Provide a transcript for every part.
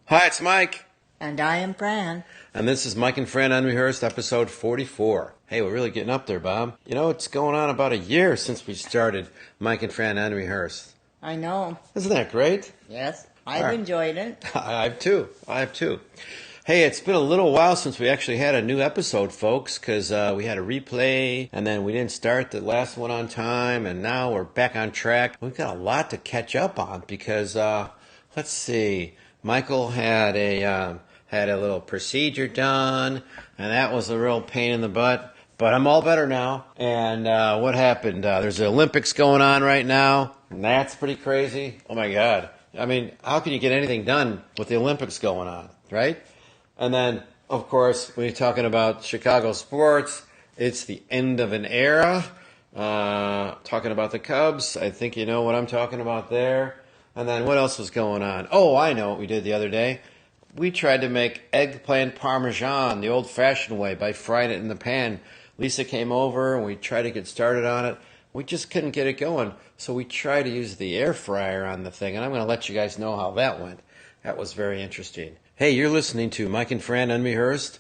Hi, it's Mike. And I am Fran. And this is Mike and Fran Unrehearsed, episode 44. Hey, we're really getting up there, Bob. You know, it's going on about a year since we started Mike and Fran Unrehearsed. I know. Isn't that great? Yes, I've enjoyed it. I have too. Hey, it's been a little while since we actually had a new episode, folks, because we had a replay, and then we didn't start the last one on time, and now we're back on track. We've got a lot to catch up on because, let's see, Michael had a little procedure done, and that was a real pain in the butt. But I'm all better now. And what happened? There's the Olympics going on right now, and that's pretty crazy. Oh my God! I mean, how can you get anything done with the Olympics going on, right? And then, of course, when you're talking about Chicago sports, it's the end of an era. Talking about the Cubs, I think you know what I'm talking about there. And then what else was going on? Oh, I know what we did the other day. We tried to make eggplant parmesan the old-fashioned way by frying it in the pan. Lisa came over and we tried to get started on it. We just couldn't get it going, so we tried to use the air fryer on the thing, and I'm going to let you guys know how that went. That was very interesting. Hey, you're listening to Mike and Fran Unrehearsed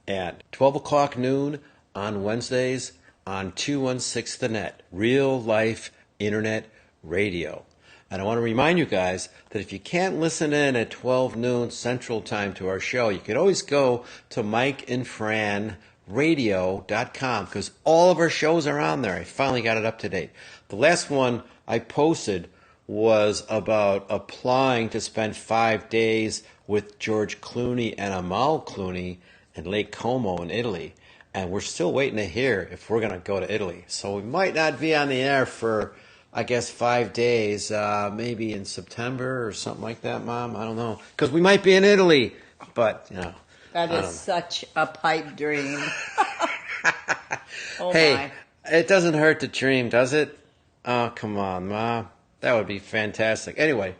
at 12 o'clock noon on Wednesdays on 216 The Net, real life internet radio. And I want to remind you guys that if you can't listen in at 12 noon Central Time to our show, you can always go to MikeandFranRadio.com because all of our shows are on there. I finally got it up to date. The last one I posted was about applying to spend 5 days with George Clooney and Amal Clooney in Lake Como in Italy. And we're still waiting to hear if we're going to go to Italy. So we might not be on the air for, I guess, 5 days, maybe in September or something like that, Mom. I don't know. Because we might be in Italy. But, you know. That is such a pipe dream. Oh, hey, my. It doesn't hurt to dream, does it? Oh, come on, Mom. That would be fantastic. Anyway,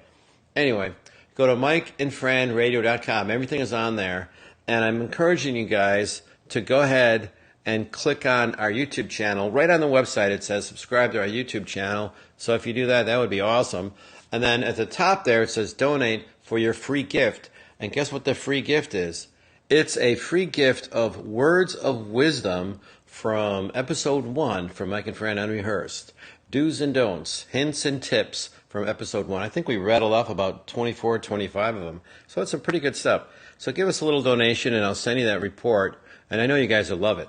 go to MikeandFranRadio.com. Everything is on there. And I'm encouraging you guys to go ahead and click on our YouTube channel. Right on the website it says subscribe to our YouTube channel. So if you do that, that would be awesome. And then at the top there it says donate for your free gift. And guess what the free gift is? It's a free gift of words of wisdom from episode 1 from Mike and Fran Unrehearsed. Do's and don'ts, hints and tips from episode 1. I think we rattled off about 24, 25 of them. So it's some pretty good stuff. So give us a little donation and I'll send you that report. And I know you guys will love it.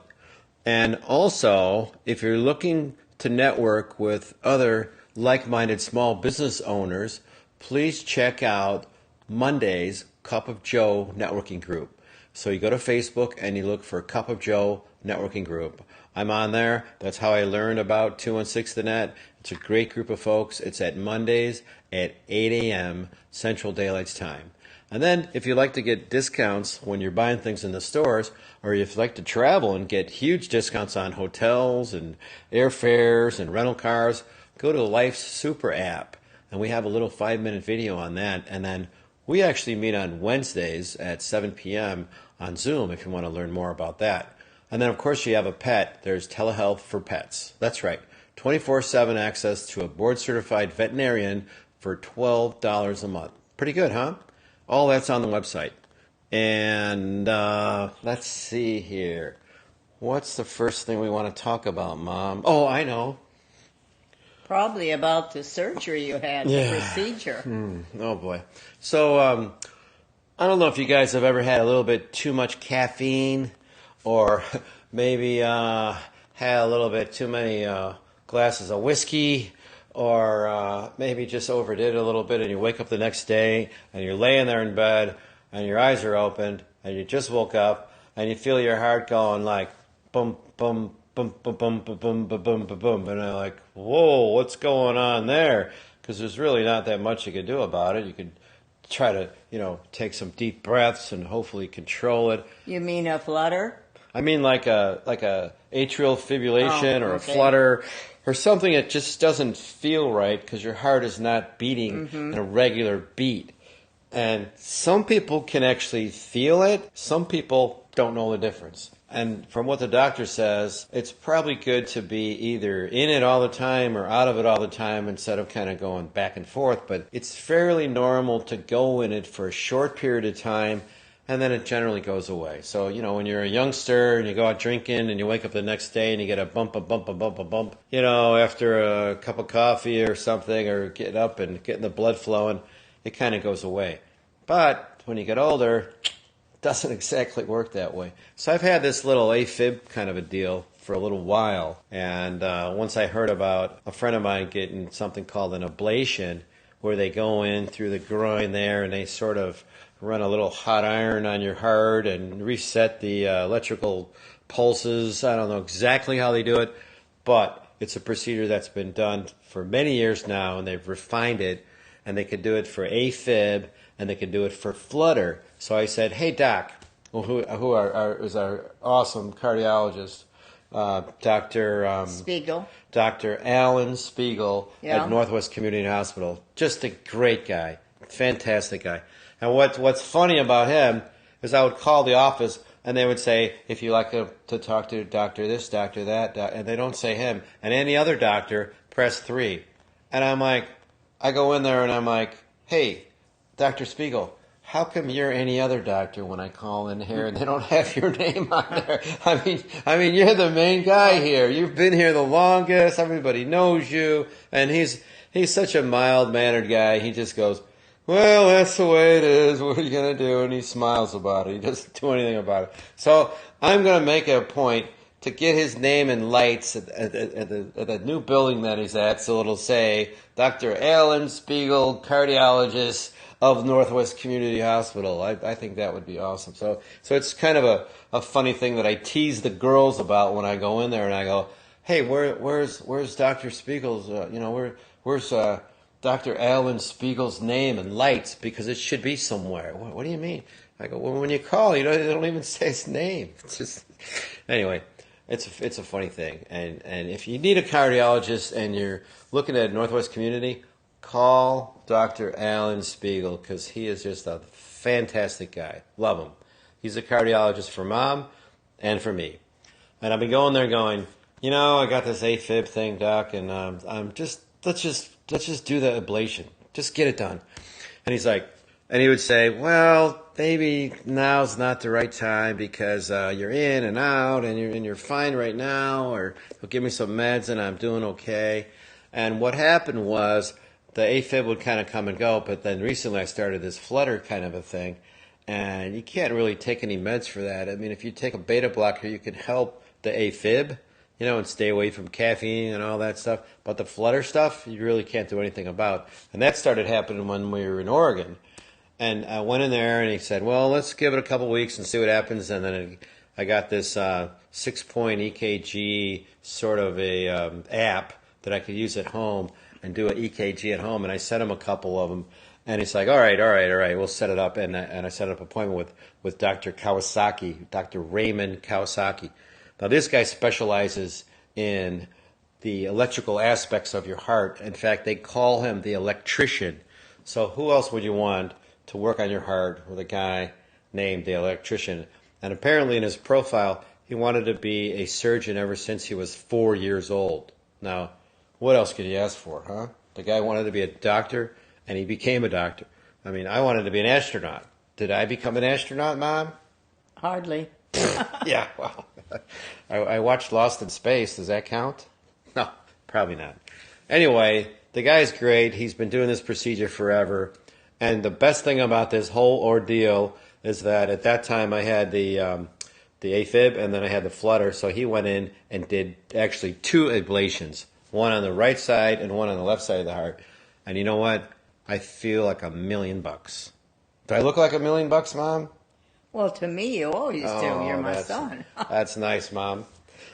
And also, if you're looking to network with other like-minded small business owners, please check out Monday's Cup of Joe networking group. So you go to Facebook and you look for Cup of Joe networking group. I'm on there. That's how I learned about 216 The Net. It's a great group of folks. It's at Mondays at 8 a.m. Central Daylight Time. And then if you like to get discounts when you're buying things in the stores, or if you like to travel and get huge discounts on hotels and airfares and rental cars, go to Life's Super app. And we have a little 5-minute video on that. And then we actually meet on Wednesdays at 7 p.m. on Zoom if you want to learn more about that. And then, of course, you have a pet. There's telehealth for pets. That's right. 24/7 access to a board-certified veterinarian for $12 a month. Pretty good, huh? All that's on the website. And let's see here. What's the first thing we want to talk about, Mom? Oh, I know. Probably about the surgery you had, the procedure. Oh, boy. So I don't know if you guys have ever had a little bit too much caffeine or maybe had a little bit too many glasses of whiskey, or maybe just overdid it a little bit and you wake up the next day and you're laying there in bed and your eyes are opened and you just woke up and you feel your heart going like boom, boom, boom, boom, boom, boom, boom, boom, boom, boom, boom. And I'm like, whoa, what's going on there? Because there's really not that much you can do about it. You could try to, take some deep breaths and hopefully control it. You mean a flutter? I mean like a atrial fibrillation or a flutter or something that just doesn't feel right because your heart is not beating in a regular beat. And some people can actually feel it. Some people don't know the difference. And from what the doctor says, it's probably good to be either in it all the time or out of it all the time instead of kind of going back and forth. But it's fairly normal to go in it for a short period of time, and then it generally goes away. So, when you're a youngster and you go out drinking and you wake up the next day and you get a bump, after a cup of coffee or something, or getting up and getting the blood flowing, it kind of goes away. But when you get older, doesn't exactly work that way. So I've had this little AFib kind of a deal for a little while. And once I heard about a friend of mine getting something called an ablation, where they go in through the groin there and they sort of run a little hot iron on your heart and reset the electrical pulses. I don't know exactly how they do it, but it's a procedure that's been done for many years now, and they've refined it, and they could do it for AFib, and they could do it for flutter. So I said, hey, Doc, who is our awesome cardiologist, Dr. Alan Spiegel at Northwest Community Hospital. Just a great guy, fantastic guy. And what's funny about him is I would call the office, and they would say, if you like to talk to doctor this, doctor that, and they don't say him. And any other doctor, press 3. And I go in there and I'm like, hey, Dr. Spiegel, how come you're any other doctor when I call in here and they don't have your name on there? I mean, you're the main guy here. You've been here the longest. Everybody knows you. And he's such a mild-mannered guy. He just goes, well, that's the way it is. What are you going to do? And he smiles about it. He doesn't do anything about it. So I'm going to make it a point to get his name in lights at the new building that he's at, so it'll say, Dr. Alan Spiegel, cardiologist of Northwest Community Hospital. I think that would be awesome. So it's kind of a funny thing that I tease the girls about when I go in there, and I go, hey, where's Dr. Spiegel's, where's Dr. Alan Spiegel's name and lights, because it should be somewhere. What do you mean? I go, well, when you call, they don't even say his name. It's just, anyway, it's a funny thing. And if you need a cardiologist and you're looking at Northwest Community, call Dr. Alan Spiegel, because he is just a fantastic guy. Love him. He's a cardiologist for Mom and for me. And I've been going there going, I got this AFib thing, Doc, and let's just do the ablation. Just get it done. And he would say, well, maybe now's not the right time because you're in and out and you're fine right now, or he'll give me some meds and I'm doing okay. And what happened was the AFib would kind of come and go, but then recently I started this flutter kind of a thing, and you can't really take any meds for that. I mean, if you take a beta blocker, you can help the AFib, and stay away from caffeine and all that stuff. But the flutter stuff, you really can't do anything about. And that started happening when we were in Oregon. And I went in there and he said, well, let's give it a couple weeks and see what happens. And then I got this 6-point EKG sort of a app that I could use at home and do an EKG at home. And I sent him a couple of them. And he's like, all right, we'll set it up. And I set up an appointment with Dr. Kawasaki, Dr. Raymond Kawasaki. Now, this guy specializes in the electrical aspects of your heart. In fact, they call him the electrician. So who else would you want to work on your heart with a guy named the electrician? And apparently in his profile, he wanted to be a surgeon ever since he was 4 years old. Now, what else could you ask for, huh? The guy wanted to be a doctor, and he became a doctor. I mean, I wanted to be an astronaut. Did I become an astronaut, Mom? Hardly. Yeah, well, I watched Lost in Space. Does that count? No, probably not. Anyway, the guy's great. He's been doing this procedure forever. And the best thing about this whole ordeal is that at that time I had the AFib and then I had the flutter. So he went in and did actually 2 ablations, one on the right side and one on the left side of the heart. And you know what? I feel like $1 million. Do I look like $1 million, Mom? Well, to me, you always do. You're my son. That's nice, Mom.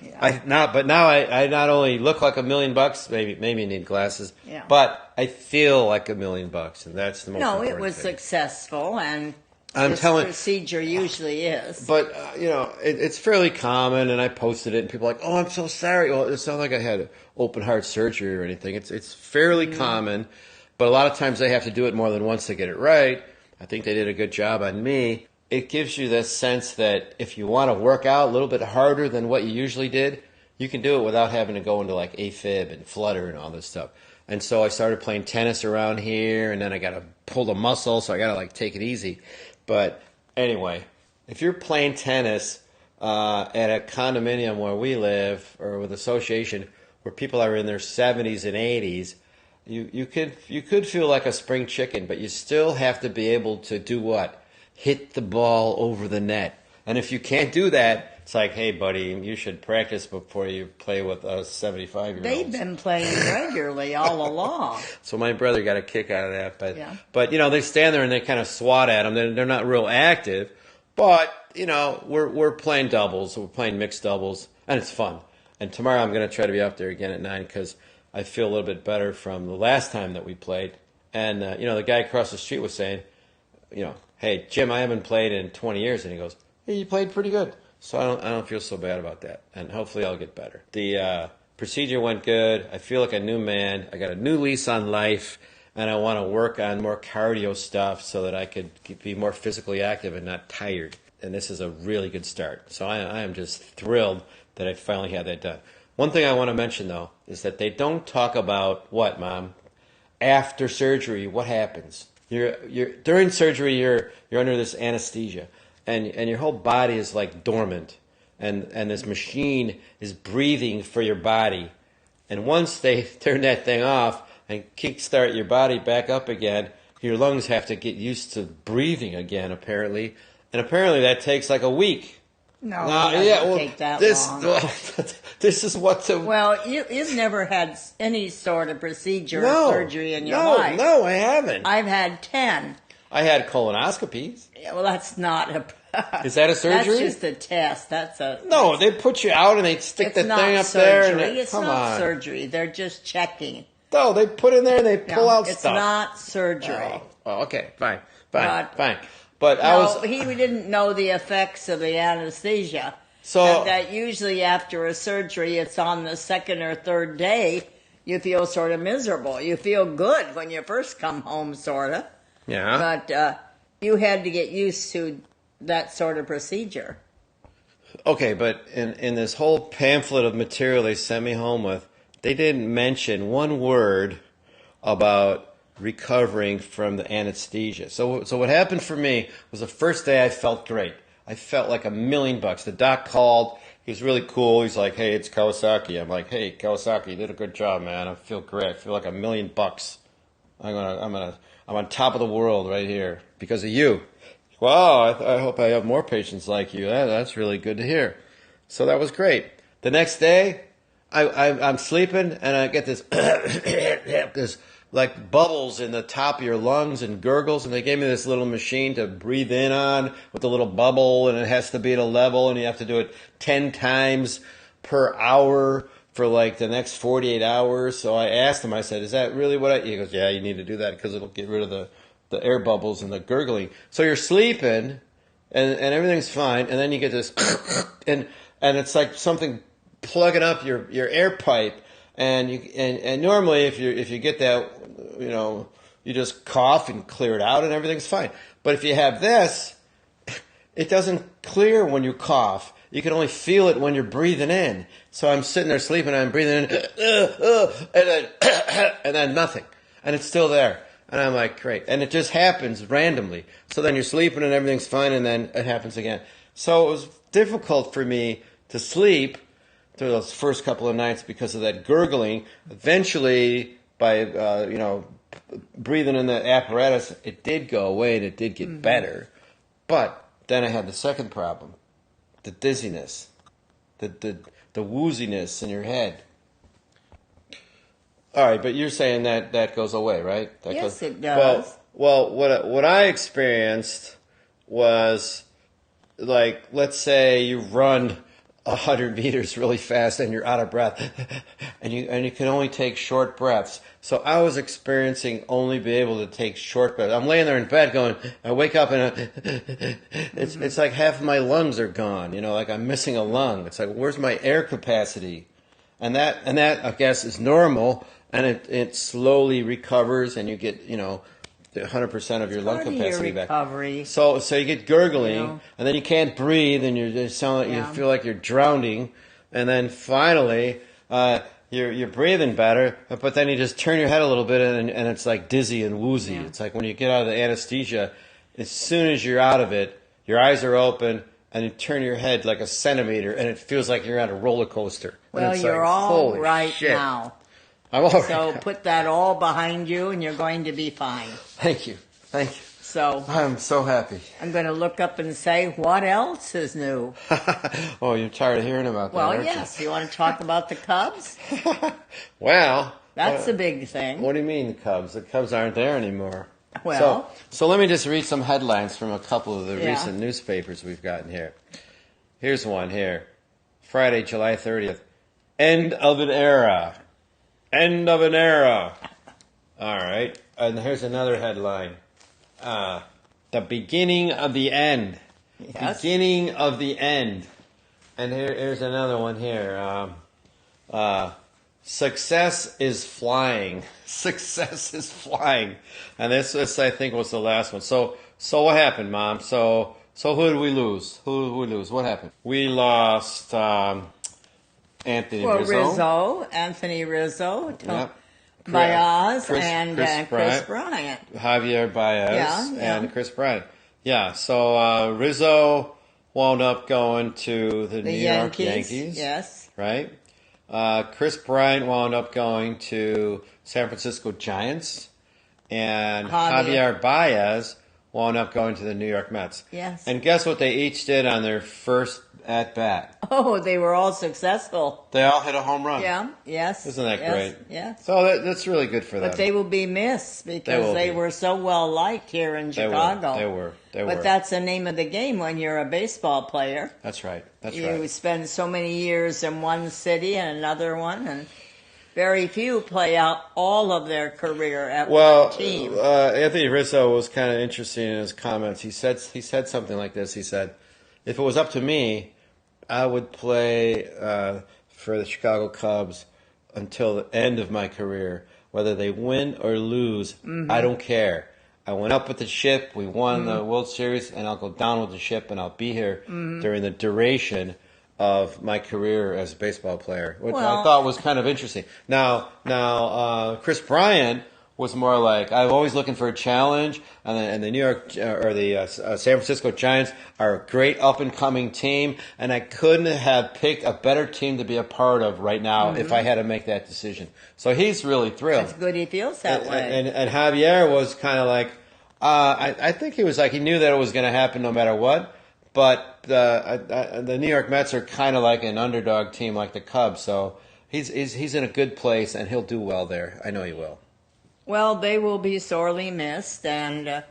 Yeah. Now I not only look like $1 million, maybe you need glasses, but I feel like $1 million, and that's the most important thing. No, it was successful, and this procedure usually is. But, it's fairly common, and I posted it, and people are like, oh, I'm so sorry. Well, it's not like I had open heart surgery or anything. It's fairly common, but a lot of times they have to do it more than once to get it right. I think they did a good job on me. it gives you this sense that if you want to work out a little bit harder than what you usually did, you can do it without having to go into like AFib and flutter and all this stuff. And so I started playing tennis around here, and then I got to pull the muscle, so I got to like take it easy. But anyway, if you're playing tennis at a condominium where we live or with association where people are in their 70s and 80s, you could feel like a spring chicken, but you still have to be able to do what? Hit the ball over the net. And if you can't do that, it's like, hey, buddy, you should practice before you play with us 75-year-olds. They've been playing regularly all along. So my brother got a kick out of that. But Yeah. they stand there and they kind of swat at them. They're not real active. But, we're playing doubles. We're playing mixed doubles. And it's fun. And tomorrow I'm going to try to be up there again at 9 because I feel a little bit better from the last time that we played. And, the guy across the street was saying, hey, Jim, I haven't played in 20 years. And he goes, hey, you played pretty good. So I don't feel so bad about that. And hopefully I'll get better. The procedure went good. I feel like a new man. I got a new lease on life. And I want to work on more cardio stuff so that I could be more physically active and not tired. And this is a really good start. So I am just thrilled that I finally had that done. One thing I want to mention, though, is that they don't talk about what, Mom? After surgery, what happens? During surgery, you're under this anesthesia. And your whole body is like dormant, and this machine is breathing for your body. And once they turn that thing off and kickstart your body back up again, your lungs have to get used to breathing again, apparently. And apparently that takes like a week. No, it doesn't take that long. This is what the... Well, you've never had any sort of procedure or surgery in your life. No, I haven't. I've had 10. I had colonoscopies. Yeah, well, that's not a... Is that a surgery? That's just a test. No, they put you out and they stick the thing up there. And it's not surgery. They're just checking. No, they put in there and they pull out it's stuff. It's not surgery. Oh, okay, fine. But he didn't know the effects of the anesthesia. So that usually after a surgery, it's on the second or third day, you feel sort of miserable. You feel good when you first come home, sort of. Yeah. But you had to get used to that sort of procedure. Okay, but in this whole pamphlet of material they sent me home with, they didn't mention one word about recovering from the anesthesia. So what happened for me was the first day I felt great. I felt like $1,000,000. The doc called. He was really cool. He's like, hey, it's Kawasaki. I'm like, hey, Kawasaki, you did a good job, man. I feel great. I feel like $1,000,000. I'm on top of the world right here because of you. Wow, I hope I have more patients like you. That's really good to hear. So that was great. The next day, I'm sleeping and I get this like bubbles in the top of your lungs and gurgles, and they gave me this little machine to breathe in on with a little bubble, and it has to be at a level, and you have to do it 10 times per hour for like the next 48 hours. So I asked him, I said, is that really what he goes, yeah, you need to do that because it'll get rid of the air bubbles and the gurgling. So you're sleeping and everything's fine, and then you get this and it's like something plugging up your air pipe, and normally if you get that, you just cough and clear it out and everything's fine. But if you have this, it doesn't clear when you cough. You can only feel it when you're breathing in. So I'm sitting there sleeping and I'm breathing in and then nothing. And it's still there. And I'm like, great. And it just happens randomly. So then you're sleeping and everything's fine, and then it happens again. So it was difficult for me to sleep through those first couple of nights because of that gurgling. Eventually, by breathing in the apparatus, it did go away and it did get better. But then I had the second problem, the dizziness, the wooziness in your head. All right, but you're saying that goes away, right? Yes, it does. Well, what I experienced was, like, let's say you run 100 meters really fast and you're out of breath, and you can only take short breaths. So I was experiencing only be able to take short breaths. I'm laying there in bed going, I wake up and it's like half of my lungs are gone. Like I'm missing a lung. It's like, where's my air capacity? And that I guess is normal. And it slowly recovers, and you get, 100% of your lung Part of your capacity back. recovery. So you get gurgling, You know. and then you can't breathe, and you sound like Yeah. you feel like you're drowning, and then finally you're breathing better, but then you just turn your head a little bit, and it's like dizzy and woozy. Yeah. It's like when you get out of the anesthesia, as soon as you're out of it, your eyes are open, and you turn your head like a centimeter, and it feels like you're on a roller coaster. And Well, it's you're like, all holy right shit. now. I'm all right. So now. put that all behind you and you're going to be fine. Thank you. So I'm so happy. I'm going to look up and say, what else is new? Oh, you're tired of hearing about that, Well, aren't yes. You want to talk about the Cubs? you? Well, That's a big thing. what do you mean the Cubs? The Cubs aren't there anymore. Well, so let me just read some headlines from a couple of the Yeah. recent newspapers we've gotten here. Here's one here. Friday, July 30th. End of an era. End of an era. All right. And here's another headline. The beginning of the end. Yes. Beginning of the end. And here's another one here. Success is flying. Success is flying. And this I think was the last one. So what happened, Mom? So who did we lose? Who did we lose? What happened? We lost Anthony Rizzo. Anthony Rizzo, Yep. Baez, Chris and Chris Bryant. Bryant. Javier Baez Yeah. and Chris Bryant. Yeah, so Rizzo wound up going to the New York Yankees. Yes. Right? Chris Bryant wound up going to San Francisco Giants. And Javier Baez wound up going to the New York Mets. Yes. And guess what they each did on their first at-bat? Oh, they were all successful. They all hit a home run. Yeah, yes. Isn't that yes, great? Yes. So that's really good for them. But they will be missed because will they be. were so well liked here in Chicago. They were. But that's the name of the game when you're a baseball player. That's right. That's You right. spend so many years in one city and another one, and very few play out all of their career at Well, one team. Anthony Rizzo was kind of interesting in his comments. He said something like this. He said, "If it was up to me, I would play for the Chicago Cubs until the end of my career, whether they win or lose. I don't care. I went up with the ship. We won the World Series, and I'll go down with the ship, and I'll be here during the duration of my career as a baseball player," which I thought was kind of interesting. Now, Chris Bryant was more like, I'm always looking for a challenge, and the New York or the San Francisco Giants are a great up and coming team, and I couldn't have picked a better team to be a part of right now if I had to make that decision. So he's really thrilled. It's good he feels that way. And Javier was kind of like, I think he was like, he knew that it was going to happen no matter what, but the New York Mets are kind of like an underdog team like the Cubs, so he's in a good place, and he'll do well there. I know he will. Well, they will be sorely missed, and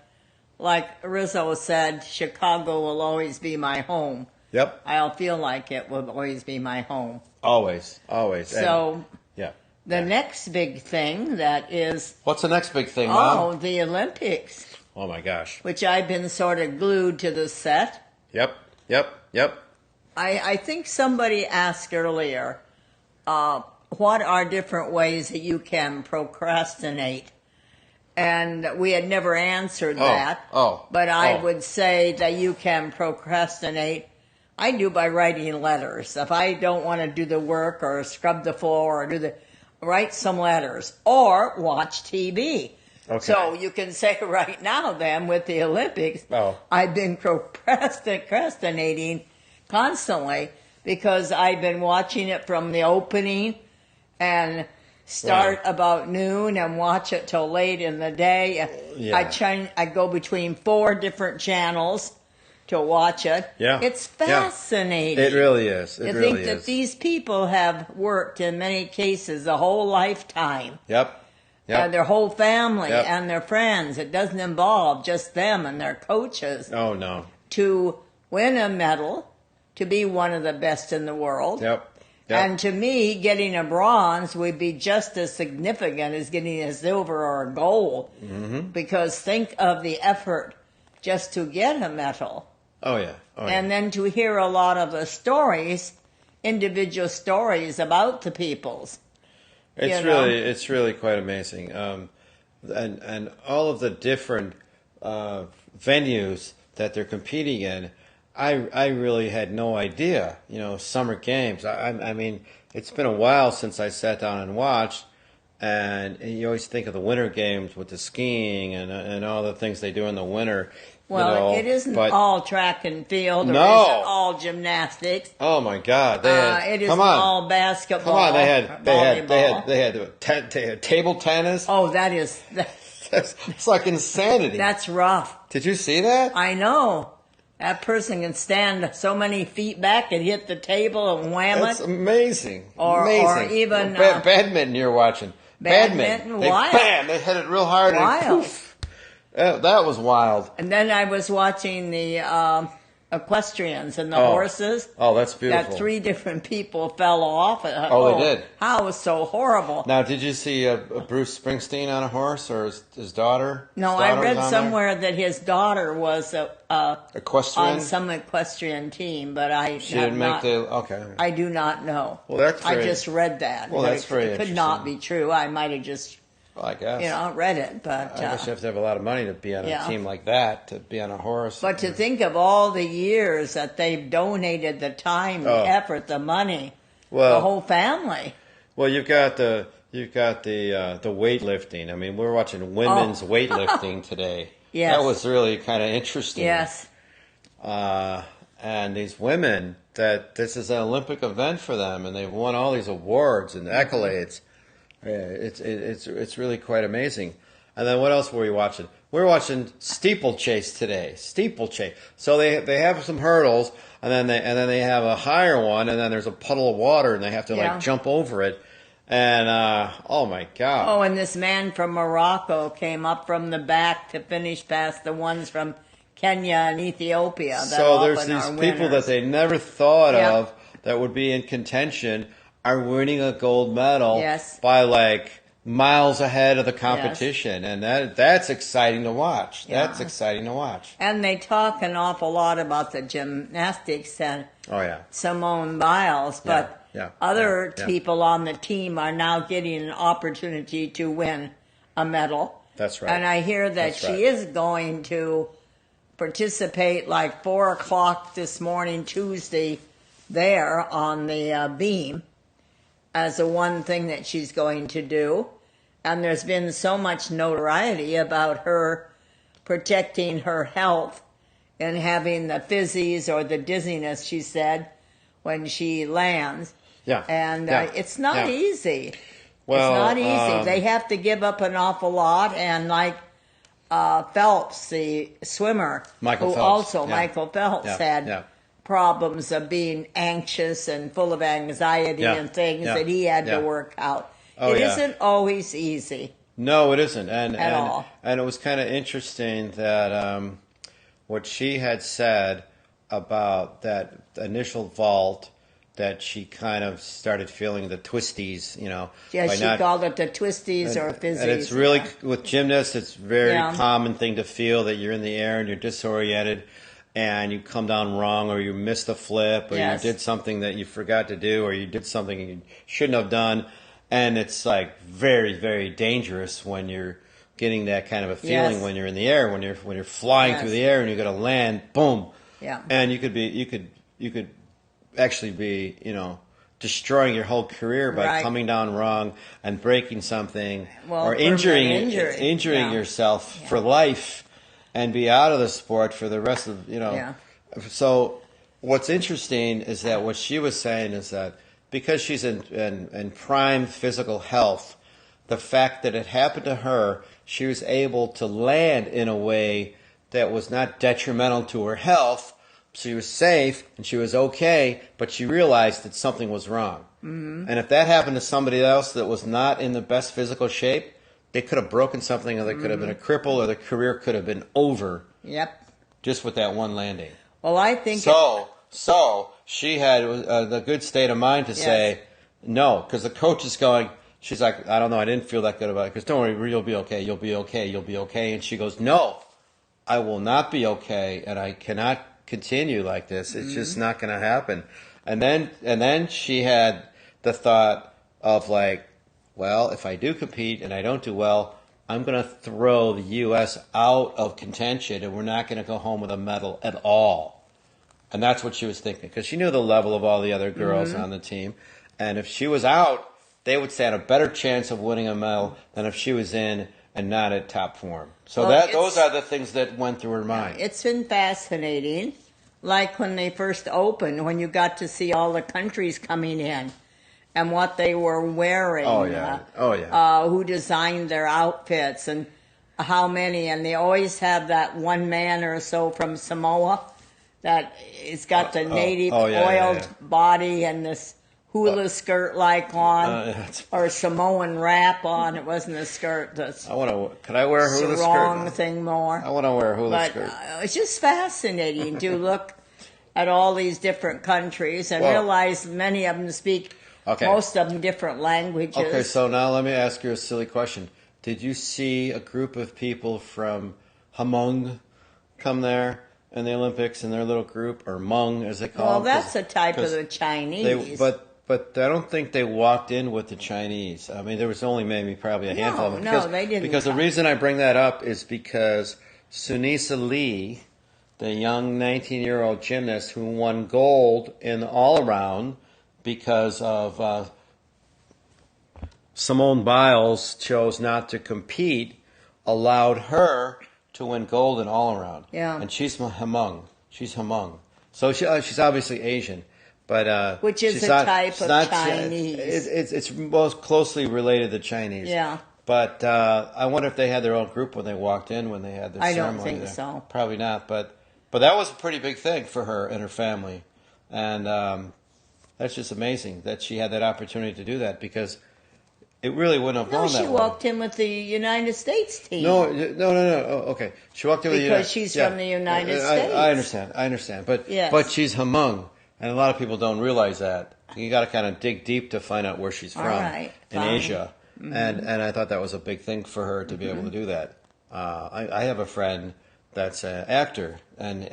like Rizzo said, Chicago will always be my home. Yep. I'll feel like it will always be my home. Always. So yeah. the next big thing that is, What's the next big thing, Mom? the Olympics, Oh my gosh. which I've been sort of glued to the set. Yep. I think somebody asked earlier, what are different ways that you can procrastinate? And we had never answered that. But I would say that you can procrastinate. I do by writing letters. If I don't want to do the work or scrub the floor or write some letters or watch TV. Okay. So you can say right now then with the Olympics, I've been procrastinating constantly because I've been watching it from the opening and start about noon and watch it till late in the day. Yeah. I go between 4 different channels to watch it. Yeah. It's fascinating. It really is. You think that these people have worked in many cases a whole lifetime. Yep. And their whole family and their friends. It doesn't involve just them and their coaches. Oh, no. To win a medal, to be one of the best in the world. Yep. And to me, getting a bronze would be just as significant as getting a silver or a gold. Because think of the effort just to get a medal. Oh, yeah. And then to hear a lot of the stories, individual stories about the peoples. It's really quite amazing. and all of the different venues that they're competing in, I really had no idea. Summer games. I mean, it's been a while since I sat down and watched. And you always think of the winter games with the skiing and all the things they do in the winter. Well, it isn't all track and field, or No. isn't all gymnastics. Oh my God! It isn't all basketball. Come on! They had table tennis. Oh, it's like insanity. That's rough. Did you see that? I know. That person can stand so many feet back and hit the table and wham That's it. amazing. Or even badminton you're watching. Badminton, wild. They hit it real hard. Wild. And poof. That was wild. And then I was watching the equestrians and the horses. Oh, that's beautiful. That 3 different people fell off. They did. How it was so horrible. Now, did you see Bruce Springsteen on a horse, or his daughter? No, I read somewhere that his daughter was equestrian? On some equestrian team, but she didn't make the. Okay. I do not know. Well, that's I just read that. Well, that's very It could not be true. I might have just. Well, I guess. Read it, but... I guess you have to have a lot of money to be on a team like that, to be on a horse. But to think of all the years that they've donated, the time, the effort, the money, the whole family. Well, you've got the weightlifting. I mean, we're watching women's weightlifting today. Yes. That was really kind of interesting. Yes. And these women, this is an Olympic event for them, and they've won all these awards and accolades. It's really quite amazing. And then what else were we watching? We're watching steeplechase today. Steeplechase. So they have some hurdles, and then they have a higher one, and then there's a puddle of water, and they have to jump over it. And oh my God! Oh, and this man from Morocco came up from the back to finish past the ones from Kenya and Ethiopia. So there's these people that they never thought of that would be in contention are winning a gold medal by like miles ahead of the competition, and that's exciting to watch. Yeah. That's exciting to watch. And they talk an awful lot about the gymnastics and Simone Biles, but other people on the team are now getting an opportunity to win a medal. That's right. And I hear that she is going to participate like 4 o'clock this morning, Tuesday, there on the beam. As the one thing that she's going to do. And there's been so much notoriety about her protecting her health and having the fizzies or the dizziness, she said, when she lands. Yeah. And it's not easy. Well, it's not easy. They have to give up an awful lot. And like Phelps, the swimmer, Michael Phelps had problems of being anxious and full of anxiety and things that he had to work out. It isn't always easy. No, it isn't. At all. And it was kind of interesting that what she had said about that initial vault, that she kind of started feeling the twisties, Yeah, she called it the twisties or fizzies. And it's really, with gymnasts, it's a very common thing to feel that you're in the air and you're disoriented, and you come down wrong, or you missed a flip, or you did something that you forgot to do, or you did something you shouldn't have done. And it's like very, very dangerous when you're getting that kind of a feeling when you're in the air, when you're flying through the air and you're going to land, boom. Yeah. And you could actually be, destroying your whole career by coming down wrong and breaking something, or injuring yourself for life. And be out of the sport for the rest of, So what's interesting is that what she was saying is that because she's in prime physical health, the fact that it happened to her, she was able to land in a way that was not detrimental to her health. She was safe and she was okay, but she realized that something was wrong. Mm-hmm. And if that happened to somebody else that was not in the best physical shape, they could have broken something, or they could have been a cripple, or their career could have been over. Yep. Just with that one landing. Well, I think so she had the good state of mind to say no, because the coach is going. She's like, I don't know, I didn't feel that good about it. Because don't worry, you'll be okay. You'll be okay. You'll be okay. And she goes, no, I will not be okay, and I cannot continue like this. It's just not going to happen. And then she had the thought of like, well, if I do compete and I don't do well, I'm going to throw the U.S. out of contention, and we're not going to go home with a medal at all. And that's what she was thinking, because she knew the level of all the other girls on the team. And if she was out, they would stand a better chance of winning a medal than if she was in and not at top form. So those are the things that went through her mind. It's been fascinating. Like when they first opened, when you got to see all the countries coming in and what they were wearing. Oh, yeah. Who designed their outfits and how many. And they always have that one man or so from Samoa that has got the native oiled body and this hula skirt like on, or Samoan wrap on. It wasn't a skirt. Could I wear a hula skirt? Wrong thing more. I want to wear a hula skirt. It's just fascinating to look at all these different countries and realize many of them speak, most of them, different languages. Okay, so now let me ask you a silly question. Did you see a group of people from Hmong come there in the Olympics in their little group, or Hmong as they call them? Well, that's a type of the Chinese. But I don't think they walked in with the Chinese. I mean, there was only maybe probably a handful of them. No, they didn't. Because the reason I bring that up is because Sunisa Lee, the young 19-year-old gymnast who won gold in all-around because of Simone Biles chose not to compete, allowed her to win gold in all-around. Yeah. And she's Hmong. She's Hmong. So she's obviously Asian. But which is a type of Chinese. It's most closely related to Chinese. Yeah. But I wonder if they had their own group when they walked in, when they had their ceremony. I don't think there. so. Probably not. But that was a pretty big thing for her and her family. And that's just amazing that she had that opportunity to do that, because it really wouldn't have gone that way. No, she walked in with the United States team. No. Oh, okay. She walked in with because she's from the United States. I understand. But she's Hmong. And a lot of people don't realize that. You got to kind of dig deep to find out where she's from in Asia. Mm-hmm. And I thought that was a big thing for her to be able to do that. I have a friend that's an actor, and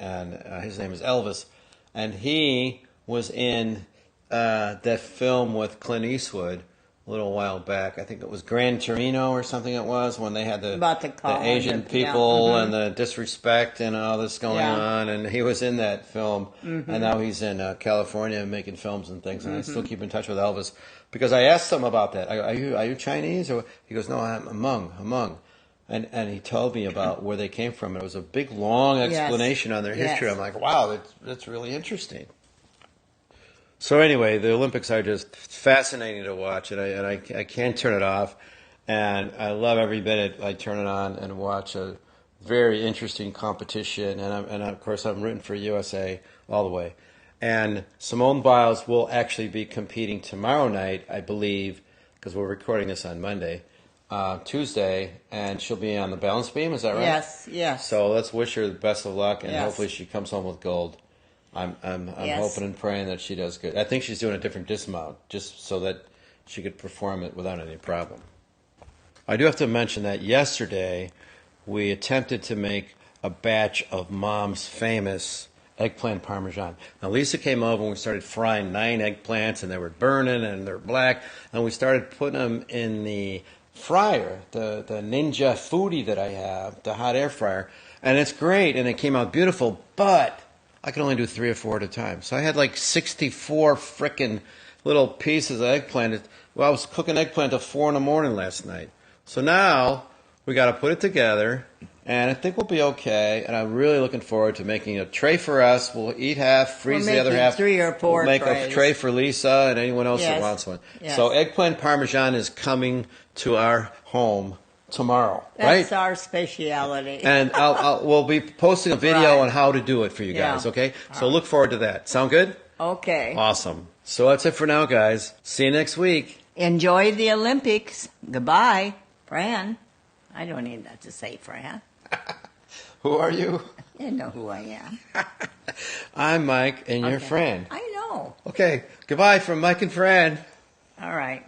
his name is Elvis, and he was in that film with Clint Eastwood a little while back. I think it was Gran Torino or something it was, when they had the Asian people and the disrespect and all this going on, and he was in that film, and now he's in California making films and things, and I still keep in touch with Elvis, because I asked him about that. Are you Chinese? Or he goes, no, I'm Hmong. And he told me about where they came from. It was a big, long explanation on their history. I'm like, wow, that's really interesting. So anyway, the Olympics are just fascinating to watch, and I can't turn it off. And I love every minute I turn it on and watch a very interesting competition. And of course, I'm rooting for USA all the way. And Simone Biles will actually be competing tomorrow night, I believe, because we're recording this on Monday, Tuesday, and she'll be on the balance beam. Is that right? Yes. So let's wish her the best of luck, and hopefully she comes home with gold. I'm hoping and praying that she does good. I think she's doing a different dismount just so that she could perform it without any problem. I do have to mention that yesterday we attempted to make a batch of Mom's famous eggplant parmesan. Now Lisa came over and we started frying 9 eggplants, and they were burning and they're black, and we started putting them in the fryer, the Ninja Foodie that I have, the hot air fryer, and it's great and it came out beautiful, but I could only do 3 or 4 at a time. So I had like 64 frickin' little pieces of eggplant. Well, I was cooking eggplant till 4 in the morning last night. So now we got to put it together, and I think we'll be okay. And I'm really looking forward to making a tray for us. We'll eat half, freeze the other half. 3 or 4 we'll make trays. a tray for Lisa and anyone else that wants one. Yes. So eggplant parmesan is coming to our home tomorrow, right? That's our speciality. And we'll be posting a video on how to do it for you guys, okay? So look forward to that. Sound good? Okay. Awesome. So that's it for now, guys. See you next week. Enjoy the Olympics. Goodbye. Fran. I don't need that to say, Fran. Who are you? You know who I am. I'm Mike, and you're Fran. I know. Okay. Goodbye from Mike and Fran. All right.